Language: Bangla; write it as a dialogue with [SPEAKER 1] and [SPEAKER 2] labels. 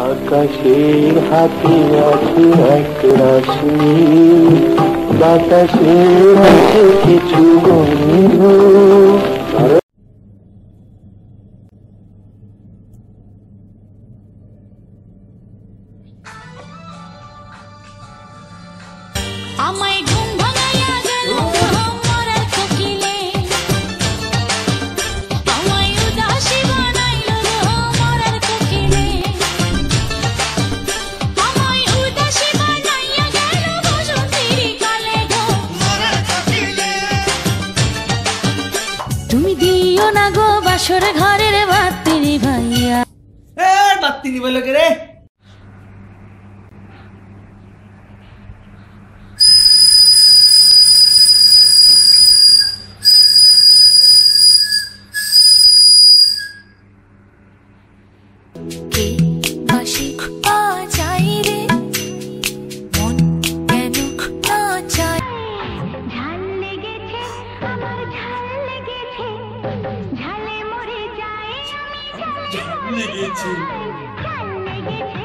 [SPEAKER 1] আকাশের হাতে আছে এক রাশি, বাতাসের আছে কিছু বন্ধু।
[SPEAKER 2] আমায় ঘুম ভাঙাইয়া গেল মরার কোকিলে, আমায় উদাসী বানাইল মরার কোকিলে, আমায় উদাসী বানাইয়া গেল বসন্তের কালে গো মরার কোকিলে। তুমি দিও না গো বাসর ঘরের বাতি নিভাইয়া।
[SPEAKER 3] বাতি নিভাইল কে রে?
[SPEAKER 2] কে বাসি বাজাই রে মন কেন না চাই। ঝাল লেগেছে আমার ঝাল লেগেছে, ঝালে মরে যাই আমি ঝাল লেগেছে, ঝাল লেগেছে